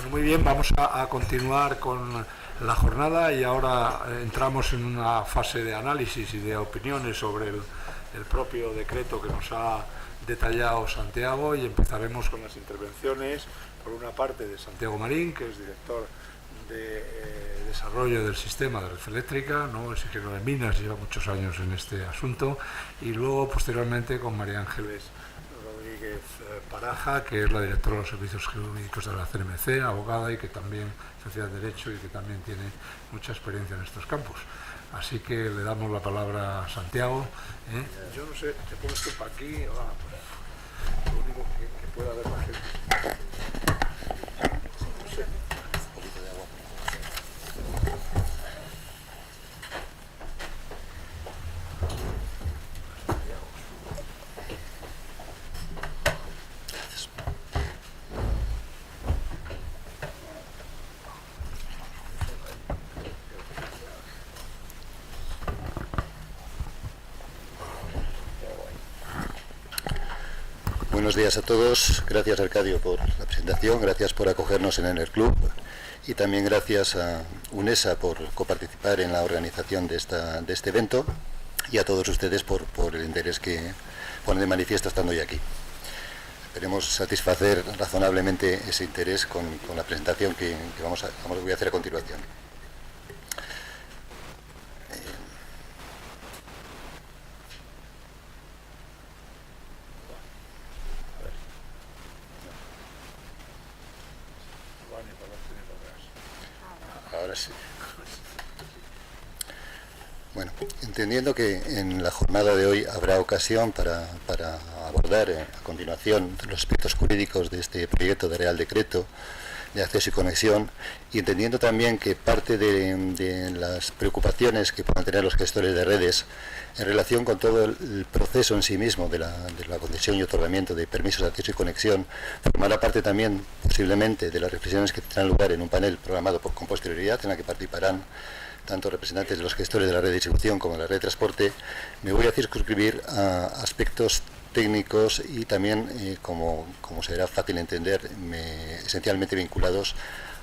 Bueno, muy bien, vamos a continuar con la jornada y ahora entramos en una fase de análisis y de opiniones sobre el propio decreto que nos ha detallado Santiago, y empezaremos con las intervenciones, por una parte de Santiago Marín, que es director de desarrollo del sistema de red eléctrica, ¿no? Es ingeniero de minas, lleva muchos años en este asunto, y luego posteriormente con María Ángeles Rodríguez Paraja, que es la directora de los servicios jurídicos de la CNMC, abogada y que también licenciada en Derecho y que también tiene mucha experiencia en estos campos. Así que le damos la palabra a Santiago. Yo no sé, ¿te pones tú para aquí? Pues, lo único que pueda ver la gente. No sé. Un poquito de agua. Buenos días a todos. Gracias, Arcadio, por la presentación. Gracias por acogernos en el club. Y también gracias a UNESA por coparticipar en la organización de este evento. Y a todos ustedes por el interés que ponen de manifiesto estando hoy aquí. Esperemos satisfacer razonablemente ese interés con la presentación que voy a hacer a continuación. Ahora sí. Bueno, entendiendo que en la jornada de hoy habrá ocasión para abordar a continuación los aspectos jurídicos de este proyecto de Real Decreto de acceso y conexión, y entendiendo también que parte de las preocupaciones que puedan tener los gestores de redes en relación con todo el proceso en sí mismo de la concesión y otorgamiento de permisos de acceso y conexión formará parte también posiblemente de las reflexiones que tendrán lugar en un panel programado con posterioridad, en la que participarán tanto representantes de los gestores de la red de distribución como de la red de transporte. Me voy a circunscribir a aspectos técnicos y también, como será fácil entender, esencialmente vinculados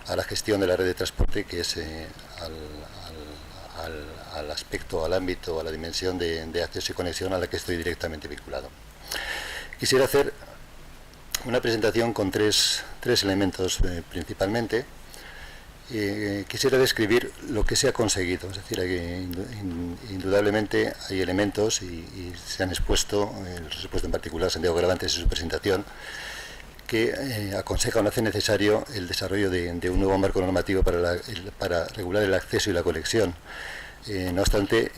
a la gestión de la red de transporte, que es al aspecto, al ámbito, a la dimensión de acceso y conexión a la que estoy directamente vinculado. Quisiera hacer una presentación con tres elementos principalmente. Quisiera describir lo que se ha conseguido, es decir, que indudablemente hay elementos y se han expuesto, los he expuesto en particular Santiago Gravantes en su presentación, que aconsejan o hace necesario el desarrollo de un nuevo marco normativo para regular el acceso y la conexión. No obstante,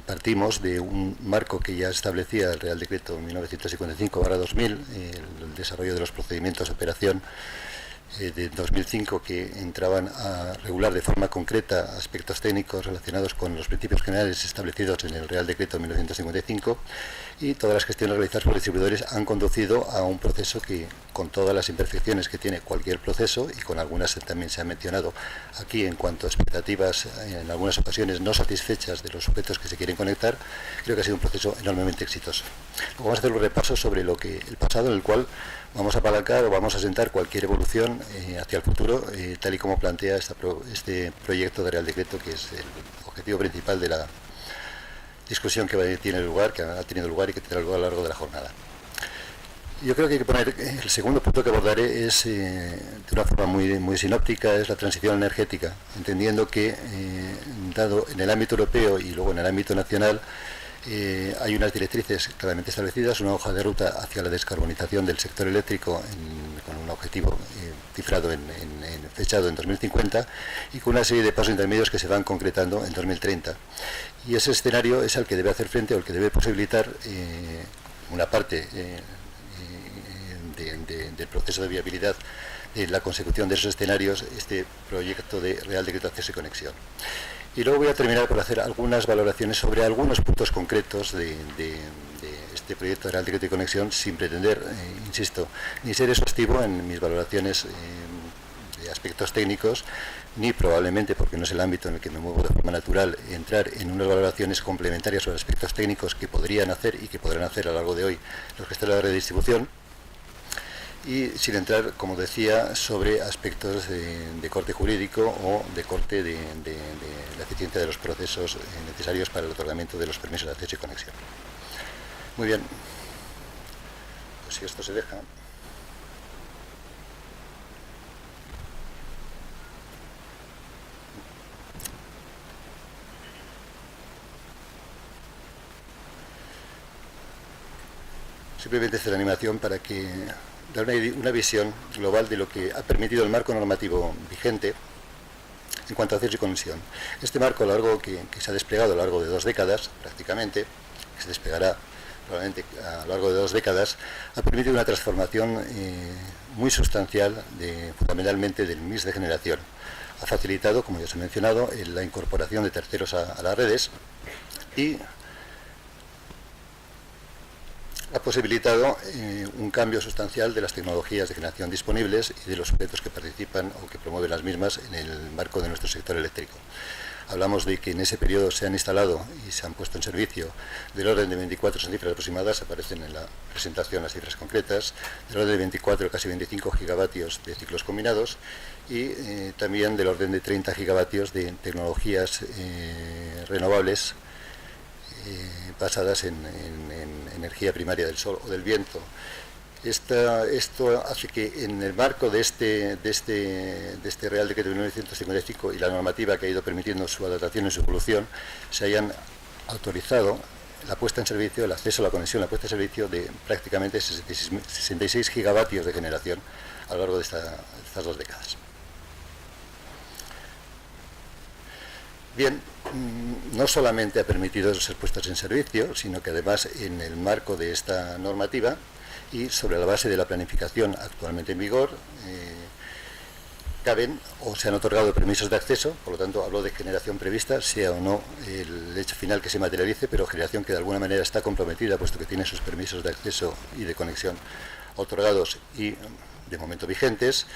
partimos de un marco que ya establecía el Real Decreto 1955/2000, el desarrollo de los procedimientos de operación de 2005, que entraban a regular de forma concreta aspectos técnicos relacionados con los principios generales establecidos en el Real Decreto 1955, y todas las gestiones realizadas por distribuidores han conducido a un proceso que, con todas las imperfecciones que tiene cualquier proceso, y con algunas también se han mencionado aquí en cuanto a expectativas en algunas ocasiones no satisfechas de los sujetos que se quieren conectar, creo que ha sido un proceso enormemente exitoso. Luego vamos a hacer un repaso sobre el pasado, en el cual vamos a apalancar o vamos a sentar cualquier evolución hacia el futuro, tal y como plantea este proyecto de Real Decreto, que es el objetivo principal de la discusión que ha tenido lugar y que tendrá lugar a lo largo de la jornada. Yo creo que hay que poner, el segundo punto que abordaré es, de una forma muy sinóptica, es la transición energética, entendiendo que, dado en el ámbito europeo y luego en el ámbito nacional, hay unas directrices claramente establecidas, una hoja de ruta hacia la descarbonización del sector eléctrico con un objetivo cifrado fechado en 2050, y con una serie de pasos intermedios que se van concretando en 2030. Y ese escenario es al que debe hacer frente, o el que debe posibilitar una parte del proceso de viabilidad de la consecución de esos escenarios, este proyecto de Real Decreto de Acceso y Conexión. Y luego voy a terminar por hacer algunas valoraciones sobre algunos puntos concretos de este proyecto de Real Decreto de Conexión, sin pretender, insisto, ni ser exhaustivo en mis valoraciones de aspectos técnicos, ni probablemente, porque no es el ámbito en el que me muevo de forma natural, entrar en unas valoraciones complementarias sobre aspectos técnicos que podrían hacer y que podrán hacer a lo largo de hoy los gestores de la red de distribución. y sin entrar, como decía, sobre aspectos de corte jurídico o de corte de la eficiencia de los procesos necesarios para el otorgamiento de los permisos de acceso y conexión. Muy bien, pues si esto se deja. Simplemente hacer la animación para que dar una visión global de lo que ha permitido el marco normativo vigente en cuanto a acceso y conexión. Este marco, a lo largo que se ha desplegado a lo largo de 2 décadas, prácticamente, que se desplegará probablemente a lo largo de 2 décadas, ha permitido una transformación muy sustancial, fundamentalmente del mix de generación. Ha facilitado, como ya se ha mencionado, la incorporación de terceros a las redes y ha posibilitado un cambio sustancial de las tecnologías de generación disponibles y de los sujetos que participan o que promueven las mismas en el marco de nuestro sector eléctrico. Hablamos de que en ese periodo se han instalado y se han puesto en servicio del orden de 24, son cifras aproximadas, aparecen en la presentación las cifras concretas, del orden de 24, casi 25 gigavatios de ciclos combinados y también del orden de 30 gigavatios de tecnologías renovables basadas en energía primaria del sol o del viento. Esto hace que en el marco de este Real Decreto de 1955 y la normativa que ha ido permitiendo su adaptación y su evolución, se hayan autorizado la puesta en servicio, el acceso a la conexión, la puesta en servicio de prácticamente 66 gigavatios de generación a lo largo de estas 2 décadas. Bien, no solamente ha permitido ser puestas en servicio, sino que además en el marco de esta normativa y sobre la base de la planificación actualmente en vigor, caben o se han otorgado permisos de acceso, por lo tanto hablo de generación prevista, sea o no el hecho final que se materialice, pero generación que de alguna manera está comprometida, puesto que tiene sus permisos de acceso y de conexión otorgados y de momento vigentes.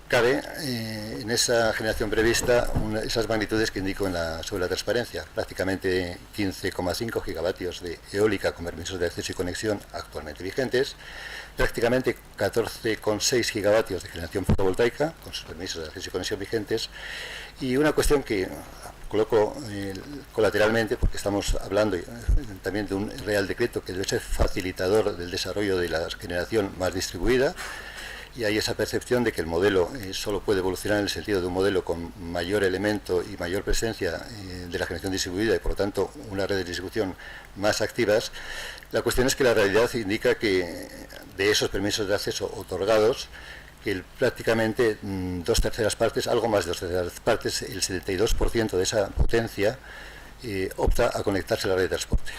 Cabe en esa generación prevista esas magnitudes que indico sobre la transparencia, prácticamente 15,5 gigavatios de eólica con permisos de acceso y conexión actualmente vigentes, prácticamente 14,6 gigavatios de generación fotovoltaica con sus permisos de acceso y conexión vigentes, y una cuestión que coloco colateralmente, porque estamos hablando también de un Real Decreto que debe ser facilitador del desarrollo de la generación más distribuida. Y hay esa percepción de que el modelo solo puede evolucionar en el sentido de un modelo con mayor elemento y mayor presencia de la generación distribuida y por lo tanto una red de distribución más activas. La cuestión es que la realidad indica que de esos permisos de acceso otorgados, que prácticamente 2/3 partes, algo más de 2/3 partes, el 72% de esa potencia opta a conectarse a la red de transporte.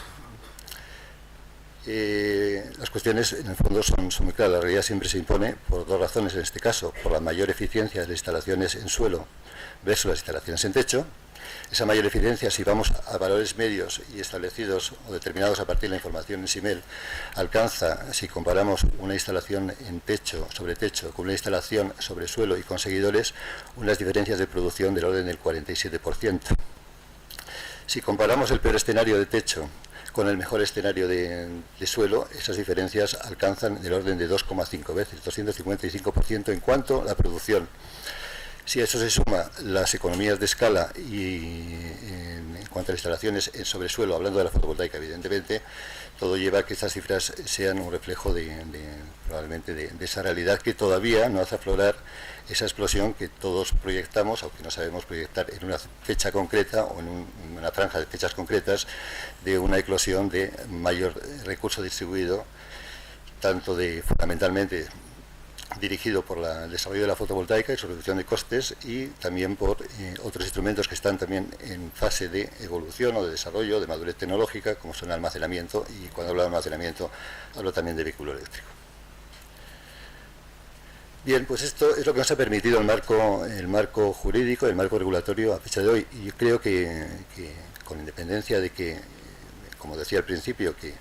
Las cuestiones en el fondo son muy claras. La realidad siempre se impone por 2 razones en este caso: por la mayor eficiencia de las instalaciones en suelo versus las instalaciones en techo. Esa mayor eficiencia, si vamos a valores medios y establecidos o determinados a partir de la información en SIMEL, alcanza, si comparamos una instalación en techo, sobre techo, con una instalación sobre suelo y con seguidores, unas diferencias de producción del orden del 47%. Si comparamos el peor escenario de techo con el mejor escenario de suelo, esas diferencias alcanzan el orden de 2,5 veces, 255% en cuanto a la producción. Si a eso se suma las economías de escala y en cuanto a las instalaciones en sobresuelo, hablando de la fotovoltaica evidentemente, todo lleva a que estas cifras sean un reflejo probablemente de esa realidad que todavía no hace aflorar esa explosión que todos proyectamos, aunque no sabemos proyectar en una fecha concreta o en una franja de fechas concretas, de una eclosión de mayor recurso distribuido, tanto fundamentalmente dirigido por el desarrollo de la fotovoltaica y su reducción de costes, y también por otros instrumentos que están también en fase de evolución o de desarrollo, de madurez tecnológica, como son el almacenamiento, y cuando hablo de almacenamiento hablo también de vehículo eléctrico. Bien, pues esto es lo que nos ha permitido el marco jurídico, el marco regulatorio a fecha de hoy, y yo creo que con independencia de que, como decía al principio, que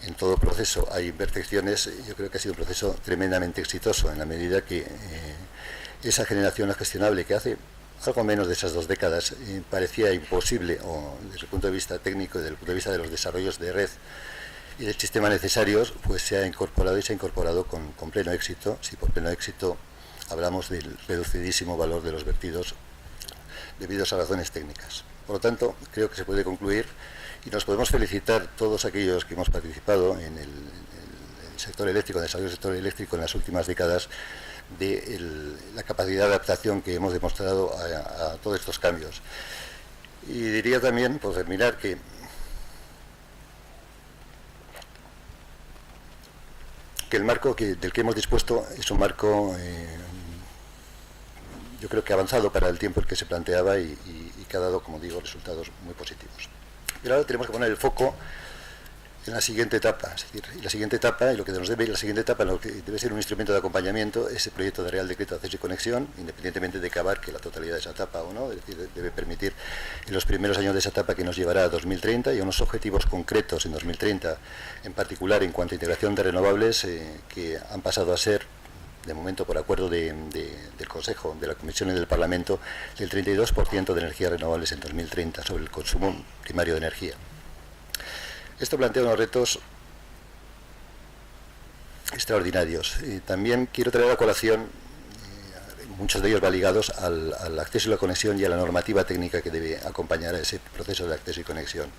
en todo proceso hay imperfecciones, yo creo que ha sido un proceso tremendamente exitoso, en la medida que esa generación gestionable que hace algo menos de esas 2 décadas parecía imposible, o desde el punto de vista técnico y desde el punto de vista de los desarrollos de red, y del sistema necesarios, pues se ha incorporado y se ha incorporado con pleno éxito. Si por pleno éxito hablamos del reducidísimo valor de los vertidos debidos a razones técnicas. Por lo tanto, creo que se puede concluir y nos podemos felicitar todos aquellos que hemos participado en el sector eléctrico, en el desarrollo del sector eléctrico en las últimas décadas, de la capacidad de adaptación que hemos demostrado a todos estos cambios. Y diría también, por terminar, que el marco del que hemos dispuesto es un marco, yo creo que avanzado para el tiempo en que se planteaba y que ha dado, como digo, resultados muy positivos. Pero ahora tenemos que poner el foco en la siguiente etapa, es decir, la siguiente etapa, y lo que nos debe ir la siguiente etapa, lo que debe ser un instrumento de acompañamiento, ese proyecto de Real Decreto de Acceso y Conexión, independientemente de que abarque la totalidad de esa etapa o no, es decir, debe permitir en los primeros años de esa etapa que nos llevará a 2030 y a unos objetivos concretos en 2030, en particular en cuanto a integración de renovables, que han pasado a ser, de momento por acuerdo del Consejo, de la Comisión y del Parlamento, del 32% de energías renovables en 2030 sobre el consumo primario de energía. Esto plantea unos retos extraordinarios. También quiero traer a colación, muchos de ellos va ligados al acceso y la conexión y a la normativa técnica que debe acompañar a ese proceso de acceso y conexión.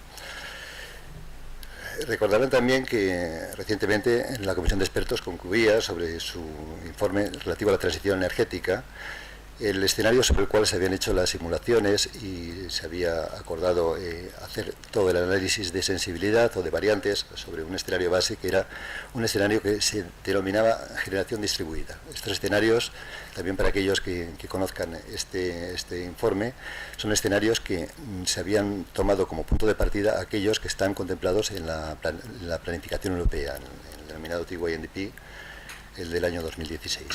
Recordarán también que recientemente la Comisión de Expertos concluía sobre su informe relativo a la transición energética el escenario sobre el cual se habían hecho las simulaciones y se había acordado hacer todo el análisis de sensibilidad o de variantes sobre un escenario base que era un escenario que se denominaba generación distribuida. Estos escenarios, también para aquellos que conozcan este informe, son escenarios que se habían tomado como punto de partida aquellos que están contemplados en la planificación europea, en el denominado TYNDP, el del año 2016.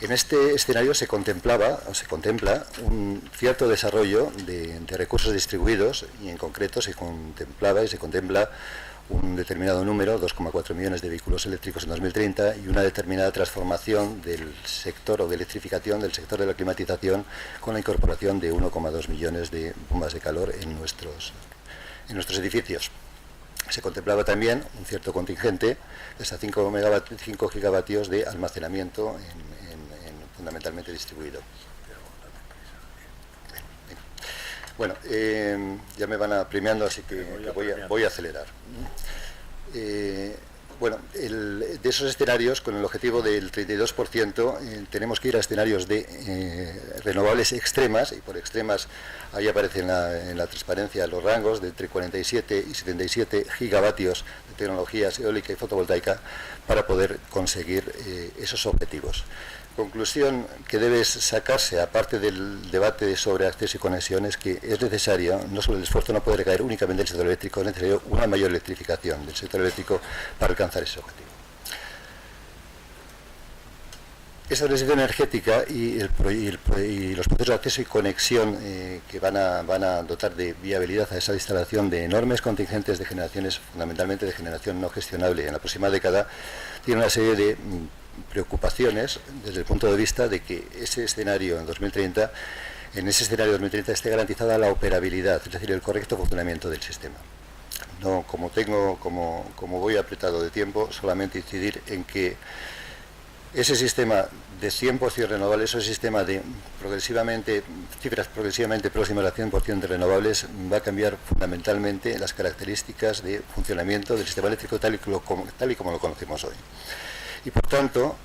En este escenario se contempla un cierto desarrollo de recursos distribuidos y en concreto se contempla un determinado número, 2,4 millones de vehículos eléctricos en 2030 y una determinada transformación del sector o de electrificación del sector de la climatización con la incorporación de 1,2 millones de bombas de calor en nuestros edificios. Se contemplaba también un cierto contingente de hasta 5 gigavatios de almacenamiento fundamentalmente distribuido. Bueno, ya me van apremiando, así que voy a acelerar. Bueno, de esos escenarios, con el objetivo del 32%, tenemos que ir a escenarios de renovables extremas, y por extremas ahí aparecen en la transparencia los rangos de entre 47 y 77 gigavatios de tecnologías eólica y fotovoltaica para poder conseguir esos objetivos. Conclusión que debe sacarse, aparte del debate sobre acceso y conexión, es que es necesario, no solo el esfuerzo no puede recaer únicamente en el sector eléctrico, es necesario una mayor electrificación del sector eléctrico para alcanzar ese objetivo. Esa transición energética y los procesos de acceso y conexión que van a dotar de viabilidad a esa instalación de enormes contingentes de generaciones, fundamentalmente de generación no gestionable en la próxima década, tiene una serie de preocupaciones desde el punto de vista de que ese escenario en 2030, en ese escenario 2030 esté garantizada la operabilidad, es decir, el correcto funcionamiento del sistema. No, como voy apretado de tiempo, solamente incidir en que ese sistema de 100% renovables, ese sistema de cifras progresivamente próximas al 100% de renovables, va a cambiar fundamentalmente las características de funcionamiento del sistema eléctrico tal y como lo conocemos hoy. Y por tanto,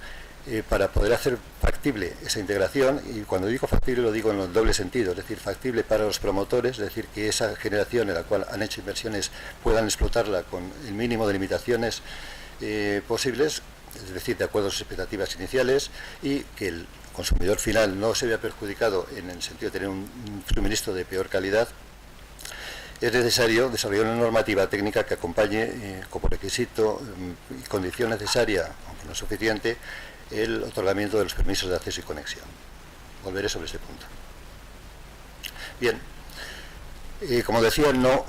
para poder hacer factible esa integración, y cuando digo factible lo digo en el doble sentido, es decir, factible para los promotores, es decir, que esa generación en la cual han hecho inversiones puedan explotarla con el mínimo de limitaciones posibles, es decir, de acuerdo a sus expectativas iniciales, y que el consumidor final no se vea perjudicado en el sentido de tener un suministro de peor calidad. Es necesario desarrollar una normativa técnica que acompañe como requisito y condición necesaria, aunque no suficiente, el otorgamiento de los permisos de acceso y conexión. Volveré sobre este punto. Bien, como decía, no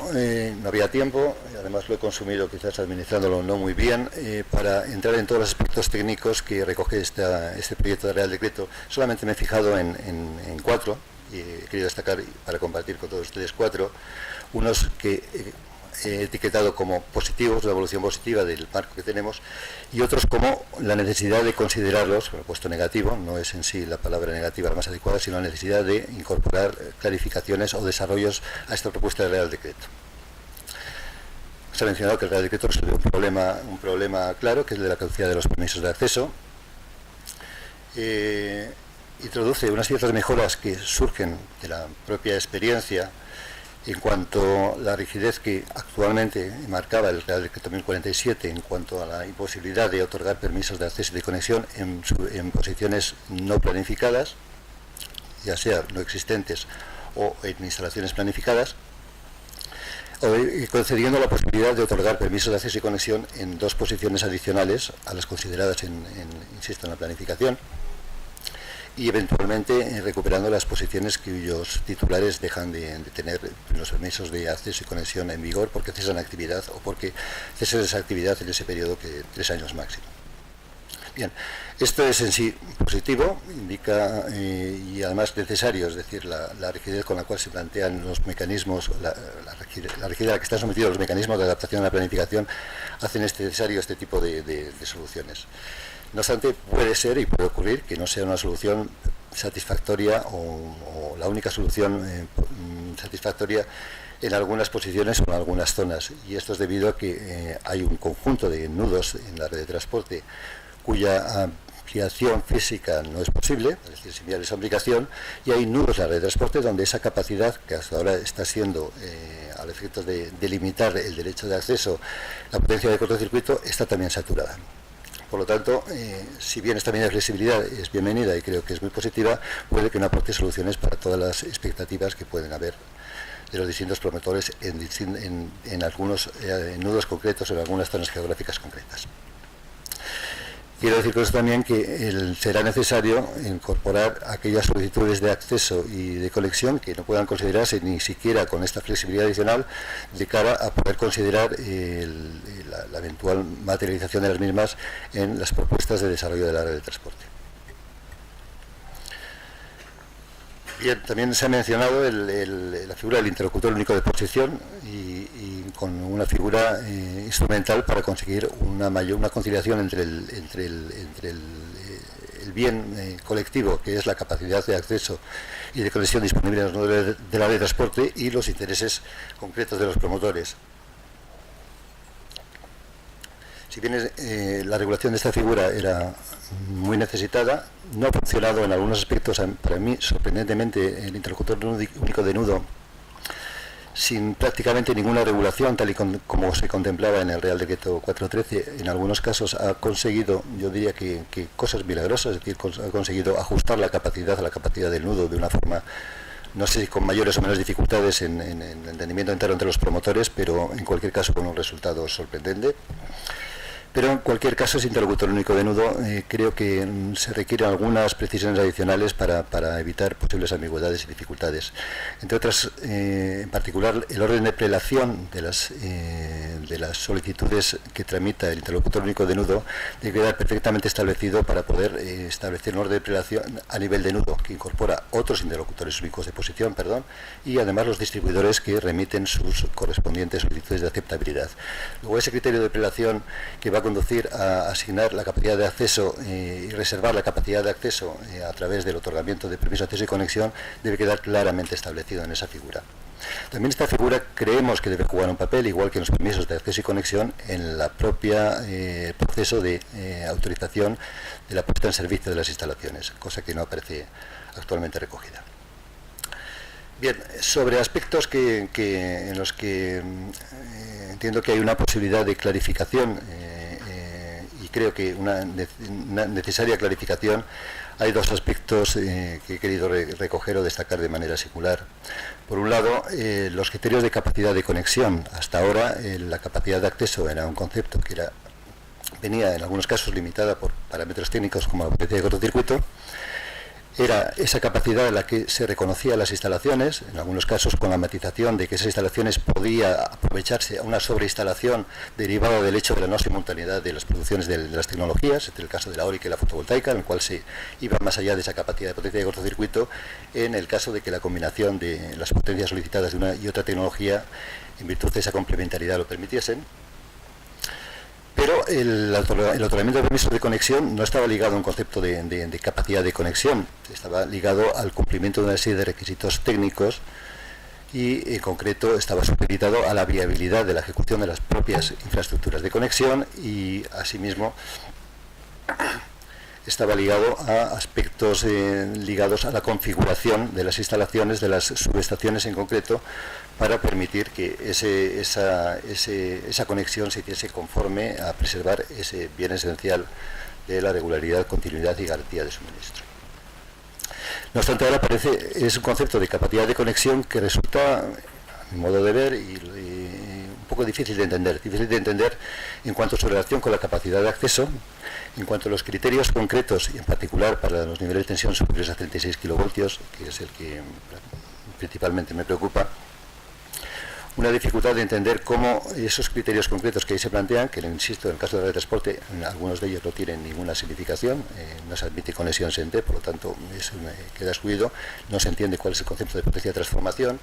había tiempo, además lo he consumido quizás administrándolo no muy bien, para entrar en todos los aspectos técnicos que recoge este proyecto de Real Decreto. Solamente me he fijado en 4, y he querido destacar para compartir con todos ustedes 4, unos que etiquetado como positivos, la evolución positiva del marco que tenemos, y otros como la necesidad de considerarlos, por puesto negativo, no es en sí la palabra negativa la más adecuada, sino la necesidad de incorporar clarificaciones o desarrollos a esta propuesta del Real Decreto. Se ha mencionado que el Real Decreto resuelve un problema claro, que es el de la caducidad de los permisos de acceso. Introduce unas ciertas mejoras que surgen de la propia experiencia en cuanto a la rigidez que actualmente marcaba el Real Decreto 1047 en cuanto a la imposibilidad de otorgar permisos de acceso y de conexión en posiciones no planificadas, ya sea no existentes o en instalaciones planificadas, concediendo la posibilidad de otorgar permisos de acceso y conexión en 2 posiciones adicionales a las consideradas insisto, en la planificación, y eventualmente recuperando las posiciones cuyos titulares dejan de tener los permisos de acceso y conexión en vigor porque cesan actividad o porque cesan esa actividad en ese periodo que 3 años máximo. Bien, esto es en sí positivo, indica y además necesario, es decir, la rigidez con la cual se plantean los mecanismos, la rigidez a la que están sometidos los mecanismos de adaptación a la planificación, hacen necesario este tipo de soluciones. No obstante, puede ser y puede ocurrir que no sea una solución satisfactoria o la única solución satisfactoria en algunas posiciones o en algunas zonas, y esto es debido a que hay un conjunto de nudos en la red de transporte cuya ampliación física no es posible, es decir, sin viable esa aplicación, y hay nudos en la red de transporte donde esa capacidad, que hasta ahora está siendo, al efecto de limitar el derecho de acceso, la potencia de cortocircuito, está también saturada. Por lo tanto, si bien esta medida de flexibilidad es bienvenida y creo que es muy positiva, puede que no aporte soluciones para todas las expectativas que pueden haber de los distintos promotores en algunos nudos concretos o en algunas zonas geográficas concretas. Quiero decir con eso también que será necesario incorporar aquellas solicitudes de acceso y de conexión que no puedan considerarse ni siquiera con esta flexibilidad adicional de cara a poder considerar la eventual materialización de las mismas en las propuestas de desarrollo de la red de transporte. Bien, también se ha mencionado la figura del interlocutor único de posición y con una figura instrumental para conseguir una conciliación entre el bien colectivo, que es la capacidad de acceso y de conexión disponible en los de la red de transporte, y los intereses concretos de los promotores. Si bien la regulación de esta figura era muy necesitada, no ha funcionado en algunos aspectos. Para mí, sorprendentemente, el interlocutor único de nudo, sin prácticamente ninguna regulación, tal y como se contemplaba en el Real Decreto 413, en algunos casos ha conseguido, yo diría que cosas milagrosas, es decir, ha conseguido ajustar la capacidad a la capacidad del nudo de una forma, no sé si con mayores o menos dificultades en el entendimiento entero entre los promotores, pero en cualquier caso con un resultado sorprendente. Pero en cualquier caso, ese interlocutor único de nudo, creo que se requieren algunas precisiones adicionales para evitar posibles ambigüedades y dificultades. Entre otras, en particular, el orden de prelación de las solicitudes que tramita el interlocutor único de nudo debe quedar perfectamente establecido para poder establecer un orden de prelación a nivel de nudo que incorpora otros interlocutores únicos de posición, y además los distribuidores que remiten sus correspondientes solicitudes de aceptabilidad. Luego, ese criterio de prelación que va a conducir a asignar la capacidad de acceso y reservar la capacidad de acceso a través del otorgamiento de permiso de acceso y conexión debe quedar claramente establecido en esa figura. También esta figura creemos que debe jugar un papel, igual que en los permisos de acceso y conexión, en la propia proceso de autorización de la puesta en servicio de las instalaciones, cosa que no aparece actualmente recogida. Bien, sobre aspectos en los que entiendo que hay una posibilidad de clarificación y creo que una necesaria clarificación, hay 2 aspectos que he querido recoger o destacar de manera singular. Por un lado, los criterios de capacidad de conexión. Hasta ahora, la capacidad de acceso era un concepto que venía en algunos casos limitada por parámetros técnicos como la potencia de cortocircuito. era esa capacidad en la que se reconocía las instalaciones, en algunos casos con la matización de que esas instalaciones podía aprovecharse a una sobreinstalación derivada del hecho de la no simultaneidad de las producciones de las tecnologías, entre el caso de la eólica y la fotovoltaica, en el cual se iba más allá de esa capacidad de potencia de cortocircuito, en el caso de que la combinación de las potencias solicitadas de una y otra tecnología, en virtud de esa complementariedad, lo permitiesen. Pero el otorgamiento de permisos de conexión no estaba ligado a un concepto de capacidad de conexión, estaba ligado al cumplimiento de una serie de requisitos técnicos y, en concreto, estaba supeditado a la viabilidad de la ejecución de las propias infraestructuras de conexión y, asimismo, estaba ligado a aspectos ligados a la configuración de las instalaciones, de las subestaciones en concreto, para permitir que esa conexión se hiciese conforme a preservar ese bien esencial de la regularidad, continuidad y garantía de suministro. No obstante, ahora es un concepto de capacidad de conexión que resulta, a mi modo de ver, y un poco difícil de entender en cuanto a su relación con la capacidad de acceso, en cuanto a los criterios concretos, y en particular para los niveles de tensión superiores a 36 kilovoltios, que es el que principalmente me preocupa. Una dificultad de entender cómo esos criterios concretos que ahí se plantean, que insisto, en el caso de la red de transporte, algunos de ellos no tienen ninguna significación, no se admite conexión SENTE, por lo tanto eso queda excluido, no se entiende cuál es el concepto de potencia de transformación,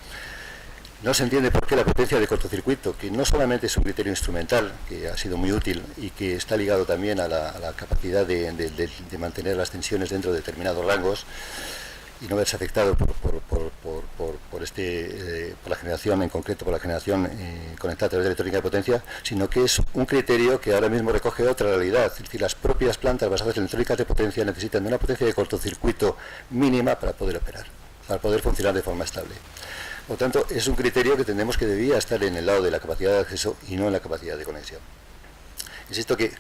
no se entiende por qué la potencia de cortocircuito, que no solamente es un criterio instrumental, que ha sido muy útil y que está ligado también a la capacidad de mantener las tensiones dentro de determinados rangos, y no verse afectado por la generación, en concreto por la generación conectada a través de electrónica de potencia, sino que es un criterio que ahora mismo recoge otra realidad. Es decir, las propias plantas basadas en electrónicas de potencia necesitan de una potencia de cortocircuito mínima para poder operar, para poder funcionar de forma estable. Por lo tanto, es un criterio que entendemos que debía estar en el lado de la capacidad de acceso y no en la capacidad de conexión. Insisto que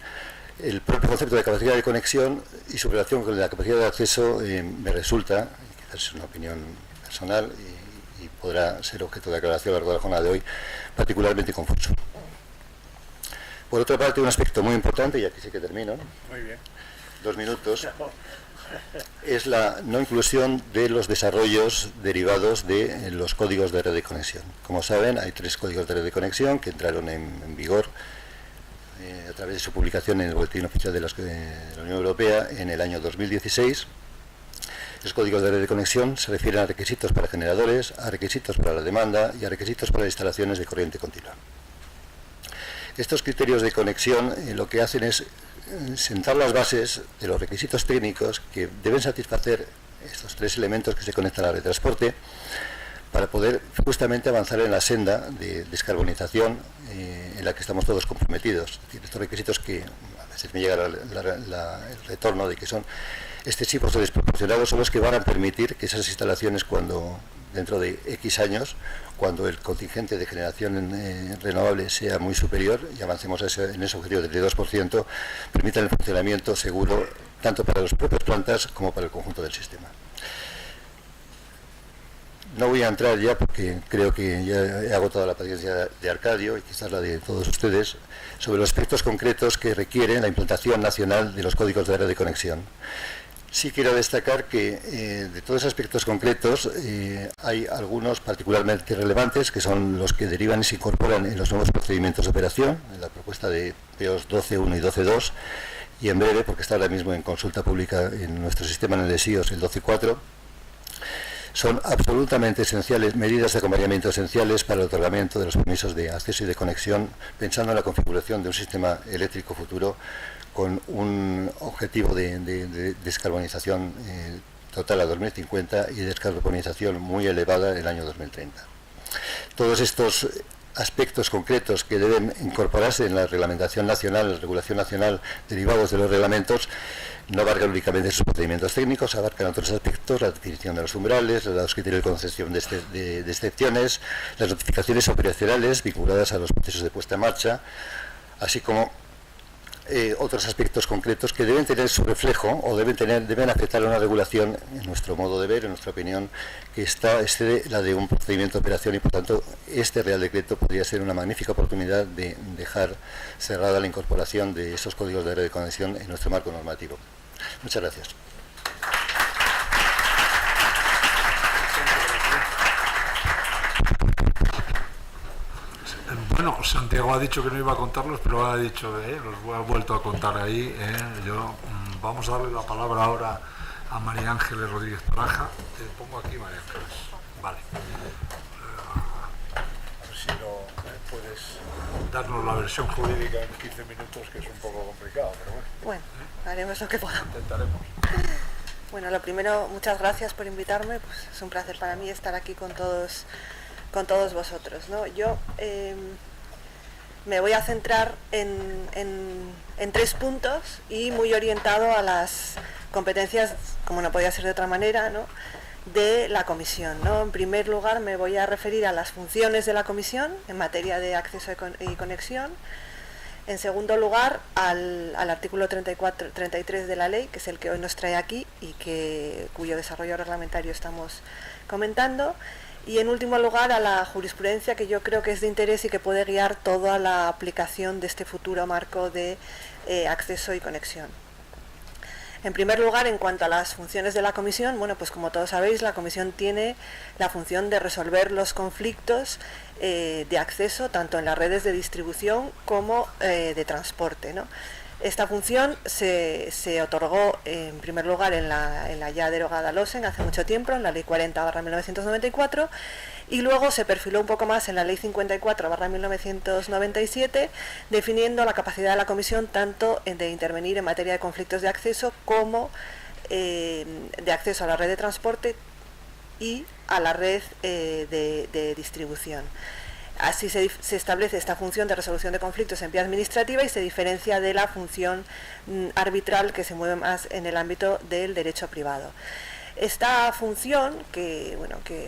el propio concepto de capacidad de conexión y su relación con la capacidad de acceso me resulta, quizás es una opinión personal y podrá ser objeto de aclaración a lo largo de la jornada de hoy, particularmente confuso. Por otra parte, un aspecto muy importante, y aquí sí que termino, ¿no? Muy bien. 2 minutos, es la no inclusión de los desarrollos derivados de los códigos de red de conexión. Como saben, hay 3 códigos de red de conexión que entraron en vigor a través de su publicación en el Boletín Oficial de la Unión Europea en el año 2016. Los códigos de red de conexión se refieren a requisitos para generadores, a requisitos para la demanda y a requisitos para instalaciones de corriente continua. Estos criterios de conexión lo que hacen es sentar las bases de los requisitos técnicos que deben satisfacer estos 3 elementos que se conectan a la red de transporte para poder justamente avanzar en la senda de descarbonización en la que estamos todos comprometidos. Es decir, estos requisitos que a veces me llega el retorno de que son excesivos o desproporcionados son los que van a permitir que esas instalaciones, cuando dentro de X años, cuando el contingente de generación renovable sea muy superior y avancemos en ese objetivo del 32%, permitan el funcionamiento seguro tanto para las propias plantas como para el conjunto del sistema. No voy a entrar ya, porque creo que ya he agotado la paciencia de Arcadio y quizás la de todos ustedes, sobre los aspectos concretos que requieren la implantación nacional de los códigos de red de conexión. Sí quiero destacar que de todos esos aspectos concretos hay algunos particularmente relevantes, que son los que derivan y se incorporan en los nuevos procedimientos de operación, en la propuesta de PEOS 12.1 y 12.2, y en breve, porque está ahora mismo en consulta pública en nuestro sistema en el de SIOS, el 12.4, son absolutamente esenciales, medidas de acompañamiento esenciales para el otorgamiento de los permisos de acceso y de conexión, pensando en la configuración de un sistema eléctrico futuro con un objetivo de descarbonización total a 2050 y descarbonización muy elevada en el año 2030. Todos estos aspectos concretos que deben incorporarse en la reglamentación nacional, la regulación nacional, derivados de los reglamentos, no abarcan únicamente sus procedimientos técnicos, abarcan otros aspectos, la definición de los umbrales, los criterios de concesión de excepciones, las notificaciones operacionales vinculadas a los procesos de puesta en marcha, así como otros aspectos concretos que deben tener su reflejo o deben afectar a una regulación, en nuestro modo de ver, en nuestra opinión, que excede la de un procedimiento de operación, y por tanto este Real Decreto podría ser una magnífica oportunidad de dejar cerrada la incorporación de esos códigos de red de conexión en nuestro marco normativo. Muchas gracias. Bueno, Santiago ha dicho que no iba a contarlos, pero ha dicho, los ha vuelto a contar ahí. Vamos a darle la palabra ahora a María Ángeles Rodríguez Paraja. Te pongo aquí, María Ángeles. Vale. A ver si puedes darnos la versión jurídica en 15 minutos, que es un poco complicado, pero bueno. Bueno, haremos lo que podamos. Intentaremos. Bueno, lo primero, muchas gracias por invitarme. Pues es un placer para mí estar aquí con todos vosotros, ¿no? Yo me voy a centrar en 3 puntos y muy orientado a las competencias, como no podía ser de otra manera, ¿no?, de la comisión, ¿no? En primer lugar, me voy a referir a las funciones de la comisión en materia de acceso y conexión. En segundo lugar, al artículo 33 de la ley, que es el que hoy nos trae aquí y cuyo desarrollo reglamentario estamos comentando. Y en último lugar, a la jurisprudencia, que yo creo que es de interés y que puede guiar toda la aplicación de este futuro marco de acceso y conexión. En primer lugar, en cuanto a las funciones de la comisión, bueno, pues como todos sabéis, la comisión tiene la función de resolver los conflictos de acceso tanto en las redes de distribución como de transporte, ¿no? Esta función se otorgó en primer lugar en la ya derogada LOSEN hace mucho tiempo, en la Ley 40/1994, y luego se perfiló un poco más en la Ley 54/1997, definiendo la capacidad de la Comisión tanto de intervenir en materia de conflictos de acceso como de acceso a la red de transporte y a la red de distribución. Así se establece esta función de resolución de conflictos en vía administrativa y se diferencia de la función arbitral, que se mueve más en el ámbito del derecho privado. Esta función, que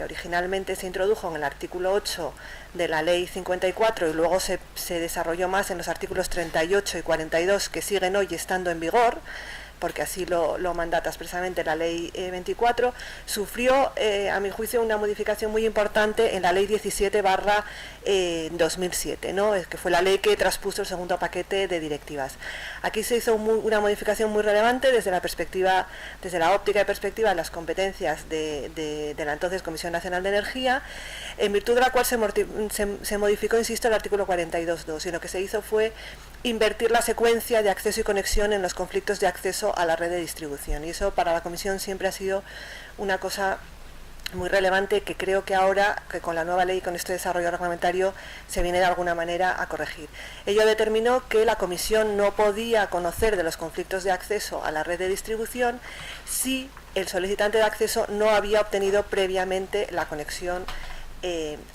originalmente se introdujo en el artículo 8 de la Ley 54 y luego se desarrolló más en los artículos 38 y 42, que siguen hoy estando en vigor, porque así lo mandata expresamente la Ley 24, sufrió, a mi juicio, una modificación muy importante en la Ley 17/2007, ¿no?, que fue la ley que traspuso el segundo paquete de directivas. Aquí se hizo una modificación muy relevante desde la óptica y perspectiva de las competencias de la entonces Comisión Nacional de Energía, en virtud de la cual se modificó, insisto, el artículo 42.2, y lo que se hizo fue invertir la secuencia de acceso y conexión en los conflictos de acceso a la red de distribución, y eso para la Comisión siempre ha sido una cosa muy relevante, que creo que ahora, que con la nueva ley y con este desarrollo reglamentario, se viene de alguna manera a corregir. Ello determinó que la Comisión no podía conocer de los conflictos de acceso a la red de distribución si el solicitante de acceso no había obtenido previamente la conexión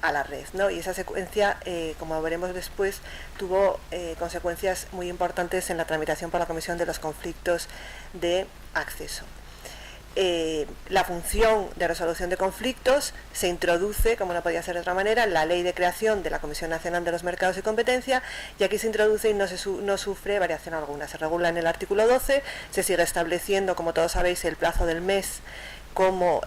a la red, ¿no? Y esa secuencia, como veremos después, tuvo consecuencias muy importantes en la tramitación por la Comisión de los conflictos de acceso. La función de resolución de conflictos se introduce, como no podía ser de otra manera, en la Ley de creación de la Comisión Nacional de los Mercados y Competencia, y aquí se introduce y no sufre variación alguna. Se regula en el artículo 12, se sigue estableciendo, como todos sabéis, el plazo del mes como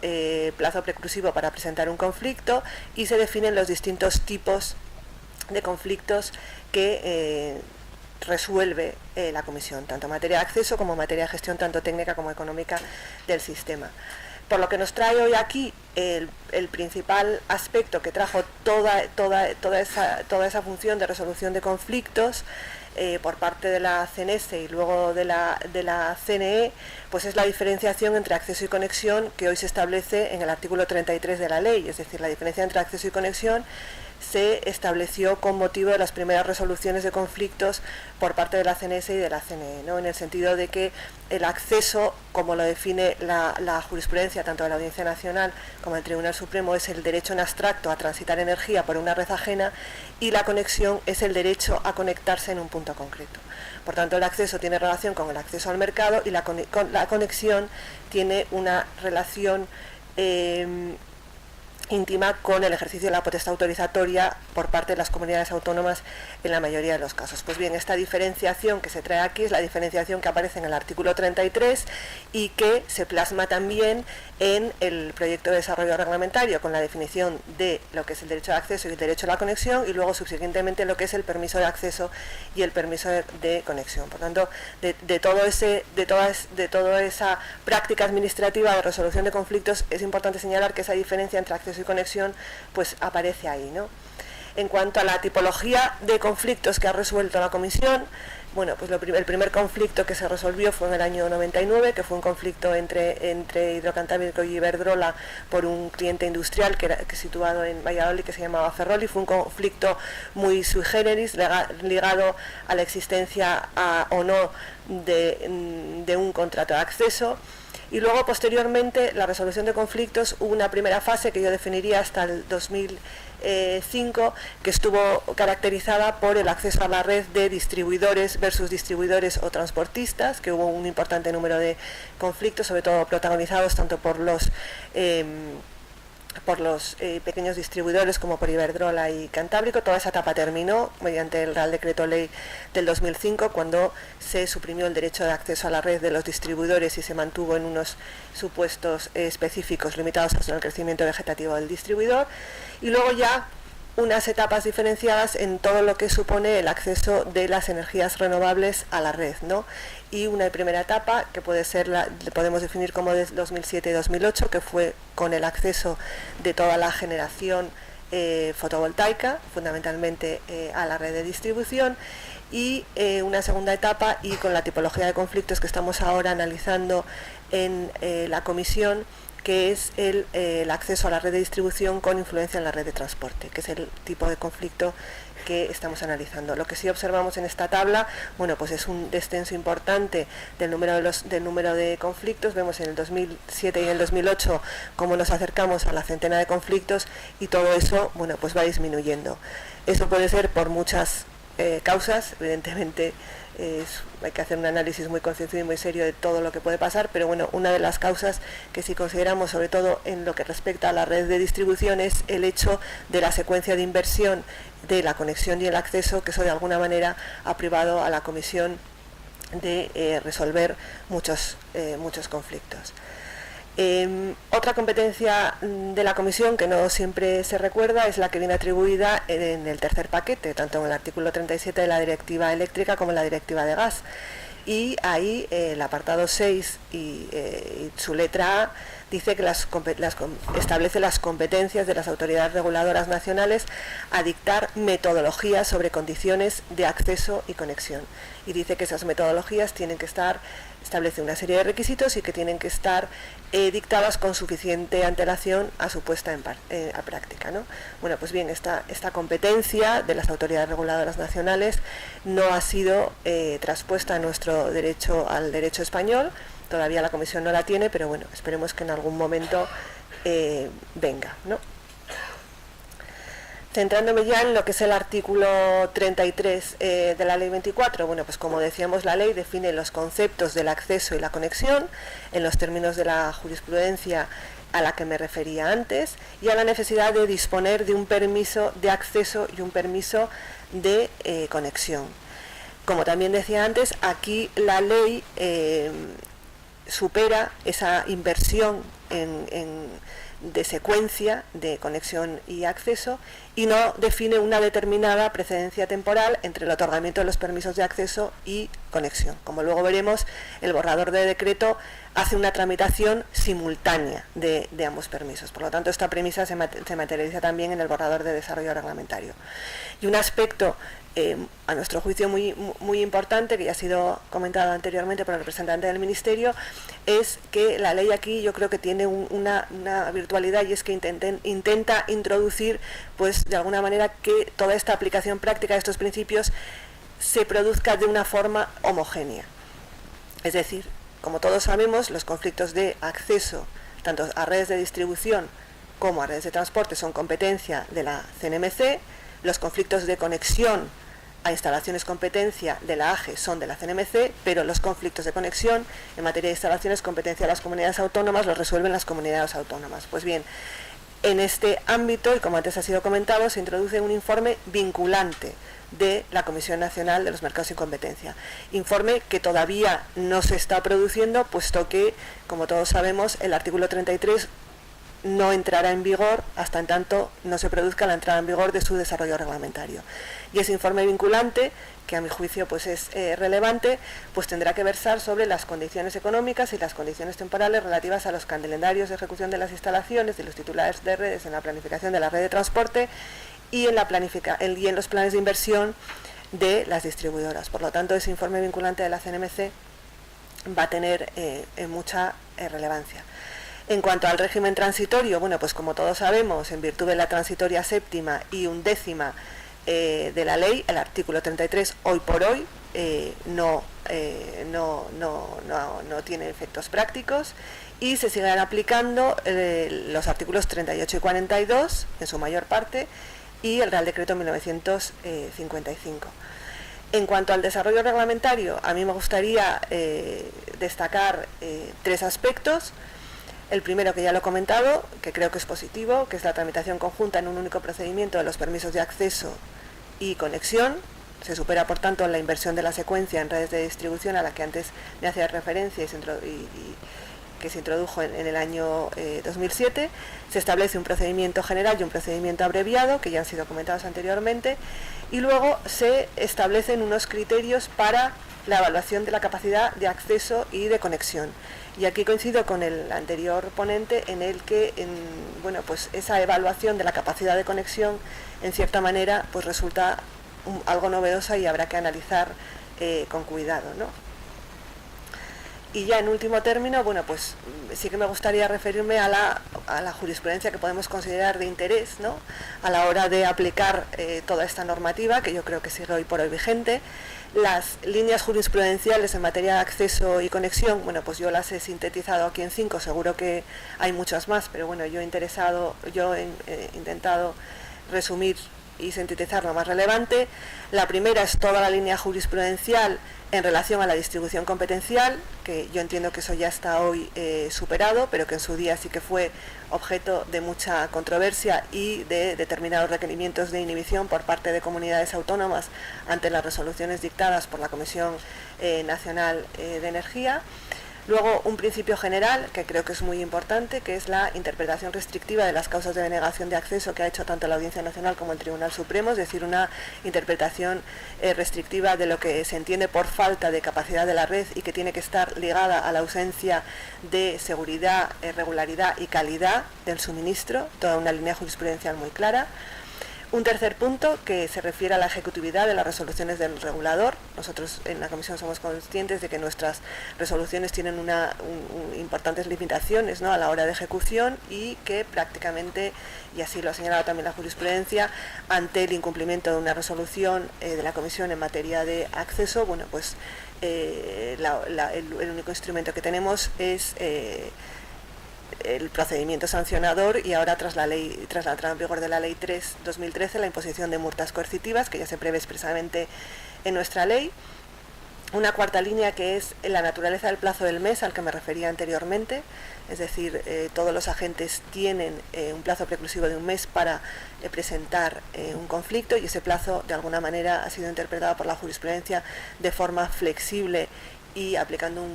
plazo preclusivo para presentar un conflicto, y se definen los distintos tipos de conflictos que resuelve la Comisión, tanto en materia de acceso como en materia de gestión, tanto técnica como económica del sistema. Por lo que nos trae hoy aquí el principal aspecto que trajo toda esa función de resolución de conflictos por parte de la CNS y luego de la CNE, pues es la diferenciación entre acceso y conexión, que hoy se establece en el artículo 33 de la ley. Es decir, la diferencia entre acceso y conexión se estableció con motivo de las primeras resoluciones de conflictos por parte de la CNS y de la CNE, ¿no?, en el sentido de que el acceso, como lo define la jurisprudencia tanto de la Audiencia Nacional como del Tribunal Supremo, es el derecho en abstracto a transitar energía por una red ajena, y la conexión es el derecho a conectarse en un punto concreto. Por tanto, el acceso tiene relación con el acceso al mercado, y la conexión tiene una relación íntima con el ejercicio de la potestad autorizatoria por parte de las comunidades autónomas en la mayoría de los casos. Pues bien, esta diferenciación que se trae aquí es la diferenciación que aparece en el artículo 33 y que se plasma también en el proyecto de desarrollo reglamentario, con la definición de lo que es el derecho de acceso y el derecho a la conexión, y luego subsiguientemente lo que es el permiso de acceso y el permiso de conexión. Por tanto, de toda esa práctica administrativa de resolución de conflictos, es importante señalar que esa diferencia entre acceso y conexión pues aparece ahí, ¿no? En cuanto a la tipología de conflictos que ha resuelto la comisión, bueno, pues el primer conflicto que se resolvió fue en el año 99, que fue un conflicto entre Hidrocantábrico y Iberdrola por un cliente industrial que situado en Valladolid, que se llamaba Ferrol, y fue un conflicto muy sui generis, ligado a la existencia o no de un contrato de acceso. Y luego, posteriormente, la resolución de conflictos, hubo una primera fase que yo definiría hasta el 2005, que estuvo caracterizada por el acceso a la red de distribuidores versus distribuidores o transportistas, que hubo un importante número de conflictos, sobre todo protagonizados tanto por los pequeños distribuidores como por Iberdrola y Cantábrico. Toda esa etapa terminó mediante el Real Decreto Ley del 2005, cuando se suprimió el derecho de acceso a la red de los distribuidores y se mantuvo en unos supuestos específicos limitados al crecimiento vegetativo del distribuidor. Y luego ya unas etapas diferenciadas en todo lo que supone el acceso de las energías renovables a la red, ¿no? Y una primera etapa que puede ser podemos definir como de 2007 y 2008, que fue con el acceso de toda la generación fotovoltaica, fundamentalmente a la red de distribución, y una segunda etapa, y con la tipología de conflictos que estamos ahora analizando en la comisión, que es el acceso a la red de distribución con influencia en la red de transporte, que es el tipo de conflicto que estamos analizando. Lo que sí observamos en esta tabla, bueno, pues es un descenso importante del número de conflictos. Vemos en el 2007 y en el 2008 cómo nos acercamos a la centena de conflictos, y todo eso, bueno, pues va disminuyendo. Eso puede ser por muchas causas, evidentemente. Hay que hacer un análisis muy concienzudo y muy serio de todo lo que puede pasar, pero bueno, una de las causas que sí consideramos, sobre todo en lo que respecta a la red de distribución, es el hecho de la secuencia de inversión de la conexión y el acceso, que eso de alguna manera ha privado a la comisión de resolver muchos conflictos. Otra competencia de la comisión que no siempre se recuerda es la que viene atribuida en el tercer paquete, tanto en el artículo 37 de la Directiva Eléctrica como en la Directiva de Gas. Y ahí el apartado 6 y su letra A dice que establece las competencias de las autoridades reguladoras nacionales a dictar metodologías sobre condiciones de acceso y conexión. Y dice que esas metodologías establece una serie de requisitos y que tienen que estar dictadas con suficiente antelación a su puesta a práctica, ¿no? Bueno, pues bien, esta competencia de las autoridades reguladoras nacionales no ha sido traspuesta a nuestro derecho, al derecho español. Todavía la Comisión no la tiene, pero bueno, esperemos que en algún momento venga, ¿no? Centrándome ya en lo que es el artículo 33 de la Ley 24, bueno, pues como decíamos, la ley define los conceptos del acceso y la conexión en los términos de la jurisprudencia a la que me refería antes, y a la necesidad de disponer de un permiso de acceso y un permiso de conexión. Como también decía antes, aquí la ley supera esa inversión de secuencia de conexión y acceso, y no define una determinada precedencia temporal entre el otorgamiento de los permisos de acceso y conexión. Como luego veremos, el borrador de decreto hace una tramitación simultánea de ambos permisos. Por lo tanto, esta premisa se materializa también en el borrador de desarrollo reglamentario. Y un aspecto a nuestro juicio muy importante, que ya ha sido comentado anteriormente por el representante del Ministerio, es que la ley aquí yo creo que tiene una virtualidad, y es que intenta introducir, pues de alguna manera, que toda esta aplicación práctica de estos principios se produzca de una forma homogénea. Es decir, como todos sabemos, los conflictos de acceso tanto a redes de distribución como a redes de transporte son competencia de la CNMC. Los conflictos de conexión a instalaciones competencia de la AGE son de la CNMC, pero los conflictos de conexión en materia de instalaciones competencia de las comunidades autónomas los resuelven las comunidades autónomas. Pues bien, en este ámbito, y como antes ha sido comentado, se introduce un informe vinculante de la Comisión Nacional de los Mercados y Competencia. Informe que todavía no se está produciendo, puesto que, como todos sabemos, el artículo 33 no entrará en vigor hasta en tanto no se produzca la entrada en vigor de su desarrollo reglamentario. Y ese informe vinculante, que a mi juicio pues es relevante, pues tendrá que versar sobre las condiciones económicas y las condiciones temporales relativas a los calendarios de ejecución de las instalaciones de los titulares de redes en la planificación de la red de transporte, y en los planes de inversión de las distribuidoras. Por lo tanto, ese informe vinculante de la CNMC va a tener mucha relevancia. En cuanto al régimen transitorio, bueno, pues como todos sabemos, en virtud de la transitoria séptima y 11ª de la ley, el artículo 33 hoy por hoy no tiene efectos prácticos y se siguen aplicando los artículos 38 y 42 en su mayor parte y el Real Decreto 1955. En cuanto al desarrollo reglamentario, a mí me gustaría destacar 3 aspectos. El primero, que ya lo he comentado, que creo que es positivo, que es la tramitación conjunta en un único procedimiento de los permisos de acceso y conexión. Se supera, por tanto, la inversión de la secuencia en redes de distribución a la que antes me hacía referencia y que se introdujo en el año 2007. Se establece un procedimiento general y un procedimiento abreviado, que ya han sido comentados anteriormente, y luego se establecen unos criterios para la evaluación de la capacidad de acceso y de conexión. Y aquí coincido con el anterior ponente en el que bueno, pues esa evaluación de la capacidad de conexión, en cierta manera, pues resulta algo novedosa y habrá que analizar con cuidado, ¿no? Y ya en último término, bueno, pues sí que me gustaría referirme a la jurisprudencia que podemos considerar de interés, ¿no?, a la hora de aplicar toda esta normativa, que yo creo que sigue hoy por hoy vigente. Las líneas jurisprudenciales en materia de acceso y conexión, bueno, pues yo las he sintetizado aquí en 5, seguro que hay muchas más, pero bueno, yo he intentado resumir y sintetizar lo más relevante. La primera es toda la línea jurisprudencial en relación a la distribución competencial, que yo entiendo que eso ya está hoy superado, pero que en su día sí que fue objeto de mucha controversia y de determinados requerimientos de inhibición por parte de comunidades autónomas ante las resoluciones dictadas por la Comisión Nacional de Energía. Luego, un principio general, que creo que es muy importante, que es la interpretación restrictiva de las causas de denegación de acceso que ha hecho tanto la Audiencia Nacional como el Tribunal Supremo, es decir, una interpretación restrictiva de lo que se entiende por falta de capacidad de la red y que tiene que estar ligada a la ausencia de seguridad, regularidad y calidad del suministro, toda una línea jurisprudencial muy clara. Un tercer punto que se refiere a la ejecutividad de las resoluciones del regulador. Nosotros en la Comisión somos conscientes de que nuestras resoluciones tienen importantes limitaciones, ¿no?, a la hora de ejecución y que prácticamente, y así lo ha señalado también la jurisprudencia, ante el incumplimiento de una resolución de la Comisión en materia de acceso, bueno, pues el único instrumento que tenemos es el procedimiento sancionador y ahora tras la entrada en vigor de la Ley 3/2013 la imposición de multas coercitivas, que ya se prevé expresamente en nuestra ley. Una cuarta línea, que es la naturaleza del plazo del mes al que me refería anteriormente, es decir, todos los agentes tienen un plazo preclusivo de un mes para presentar un conflicto, y ese plazo de alguna manera ha sido interpretado por la jurisprudencia de forma flexible y aplicando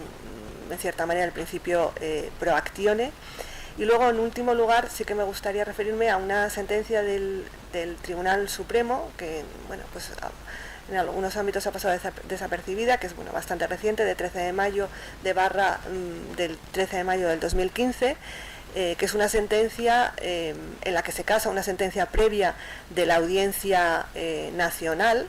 en cierta manera el principio pro actione. Y luego, en último lugar, sí que me gustaría referirme a una sentencia del Tribunal Supremo que, bueno, pues en algunos ámbitos ha pasado desapercibida, que es, bueno, bastante reciente, del 13 de mayo del 2015, que es una sentencia en la que se casa una sentencia previa de la Audiencia Nacional,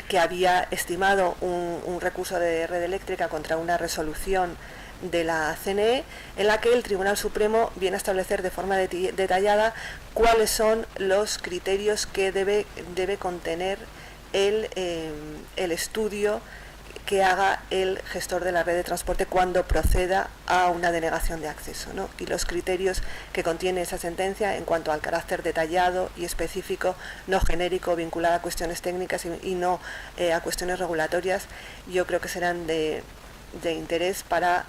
que había estimado un recurso de red eléctrica contra una resolución de la CNE, en la que el Tribunal Supremo viene a establecer de forma detallada cuáles son los criterios que debe contener el estudio que haga el gestor de la red de transporte cuando proceda a una denegación de acceso, ¿no? Y los criterios que contiene esa sentencia en cuanto al carácter detallado y específico, no genérico, vinculado a cuestiones técnicas y no a cuestiones regulatorias, yo creo que serán de interés para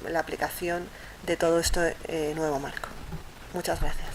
la aplicación de todo este nuevo marco. Muchas gracias.